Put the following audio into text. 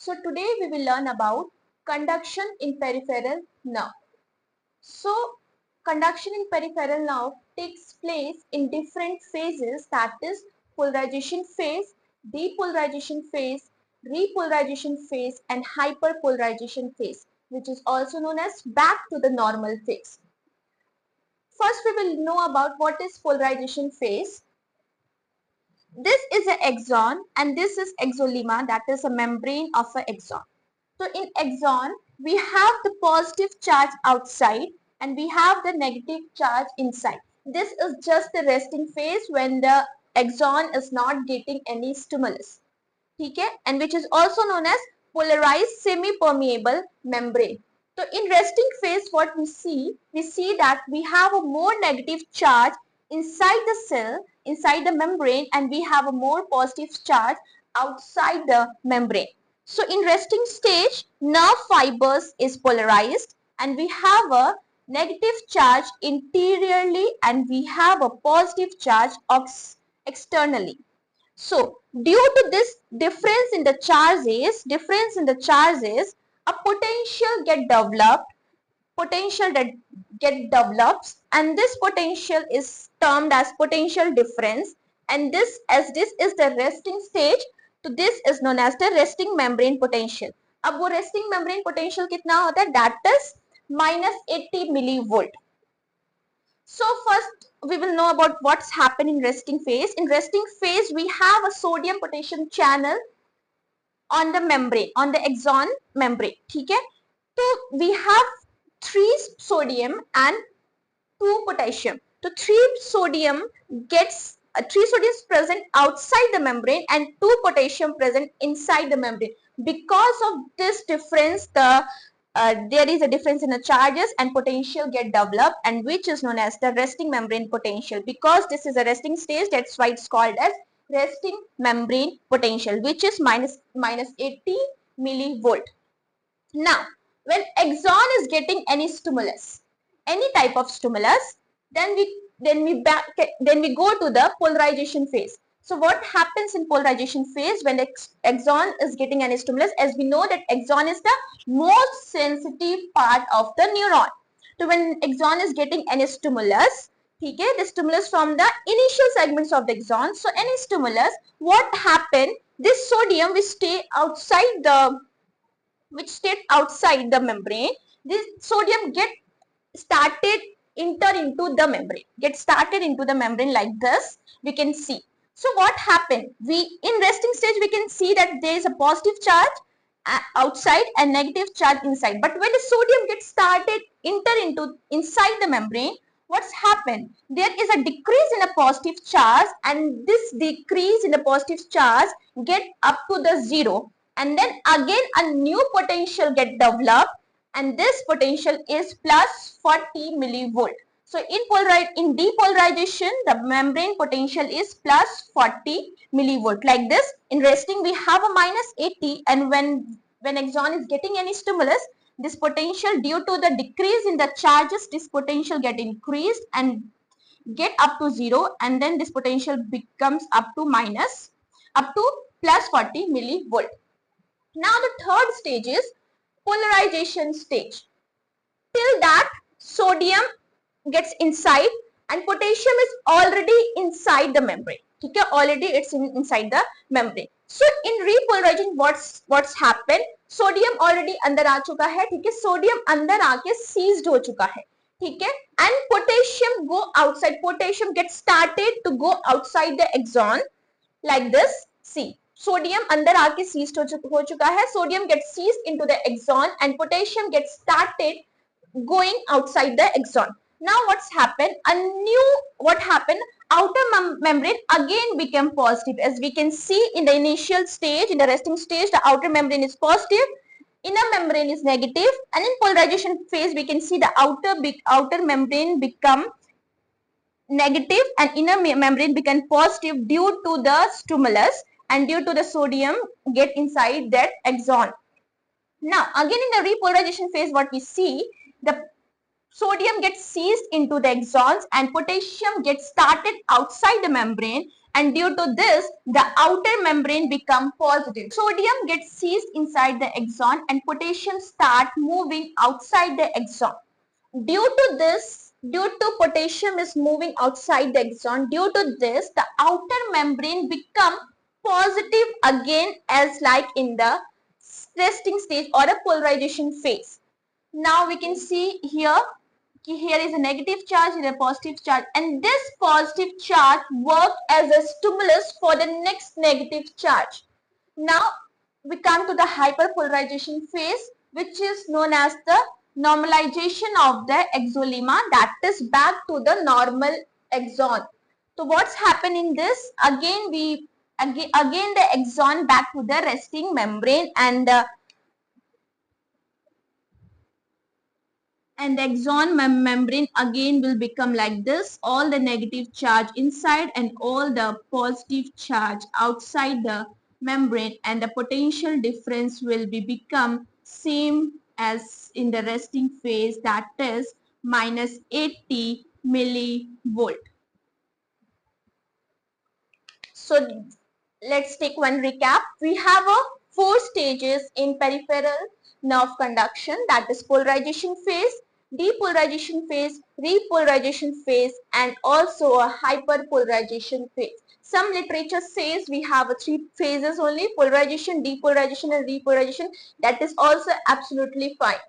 So today we will learn about conduction in peripheral nerve. So conduction in peripheral nerve takes place in different phases, that is polarization phase, depolarization phase, repolarization phase and hyperpolarization phase, which is also known as back to the normal phase. First we will know about what is polarization phase. This is an axon and this is exolemma, that is a membrane of an axon. So in axon, we have the positive charge outside and we have the negative charge inside. This is just the resting phase when the axon is not getting any stimulus. Okay? And which is also known as polarized semi-permeable membrane. So in resting phase, what we see that we have a more negative charge inside the cell, inside the membrane, and we have a more positive charge outside the membrane. So in resting stage, nerve fibers is polarized and we have a negative charge interiorly and we have a positive charge externally. So due to this difference in the charges, a potential potential that get develops, and this potential is termed as potential difference, and this as this is the resting stage, so this is known as the resting membrane potential. अब वो resting membrane potential कितना होता है, that is -80 millivolt. So first we will know about what's happened in resting phase. In resting phase, we have a sodium potassium channel on the membrane, on the axon membrane. ठीक है? So we have 3 sodium and 2 potassium. So 3 sodium is present outside the membrane and 2 potassium present inside the membrane. Because of this difference, there is a difference in the charges and potential get developed, and which is known as the resting membrane potential. Because this is a resting stage, that's why it's called as resting membrane potential, which is minus 80 millivolt. Now, when axon is getting any stimulus, any type of stimulus, then we go to the polarization phase. So what happens in polarization phase when the axon is getting any stimulus? As we know that axon is the most sensitive part of the neuron. So when axon is getting any stimulus, okay, the stimulus from the initial segments of the axon. So any stimulus, what happen? This sodium will stay outside the membrane. This sodium started enter into the membrane, get started into the membrane like this, we can see. So what happened? In resting stage, we can see that there is a positive charge outside and negative charge inside. But when the sodium gets started enter into inside the membrane, what's happened? There is a decrease in a positive charge, and this decrease in the positive charge get up to the 0, and then again a new potential get developed, and this potential is plus 40 millivolt. So in depolarization, the membrane potential is plus 40 millivolt. Like this, in resting we have a minus 80, and when axon is getting any stimulus, this potential, due to the decrease in the charges, this potential get increased and get up to 0, and then this potential becomes up to plus 40 millivolt. Now the third stage is polarization stage. Till that, sodium gets inside and potassium is already inside the membrane. Okay, already it's inside the membrane. So in repolarization, what's happened? Sodium already अंदर आ चुका है, ठीक है, sodium अंदर आके seized हो चुका है, ठीक है, and potassium go outside. Potassium gets started to go outside the axon like this. See, sodium अंदर आके seized हो चुका है. Sodium gets seized into the axon and potassium gets started going outside the axon. Now what's happened? What happened? Outer membrane again became positive. As we can see in the initial stage, in the resting stage, the outer membrane is positive, inner membrane is negative, and in polarization phase, we can see the outer membrane become negative and inner membrane become positive due to the stimulus and due to the sodium get inside that axon. Now again in the repolarization phase, what we see, the sodium gets seized into the exons and potassium gets started outside the membrane, and due to this the outer membrane become positive. Sodium gets seized inside the exon and potassium start moving outside the exon. Due to potassium is moving outside the exon, due to this the outer membrane become positive again, as like in the resting stage or a polarization phase. Now we can see here is a negative charge and a positive charge, and this positive charge work as a stimulus for the next negative charge. Now we come to the hyperpolarization phase, which is known as the normalization of the exolemma, that is back to the normal exon. So what's happened in this? Again the exon back to the resting membrane, and the exon membrane again will become like this, all the negative charge inside and all the positive charge outside the membrane, and the potential difference will be become same as in the resting phase, that is minus 80 millivolt. So let's take one recap. We have a 4 stages in peripheral nerve conduction, that is polarization phase, depolarization phase, repolarization phase, and also a hyperpolarization phase. Some literature says we have a 3 phases only: polarization, depolarization, and repolarization. That is also absolutely fine.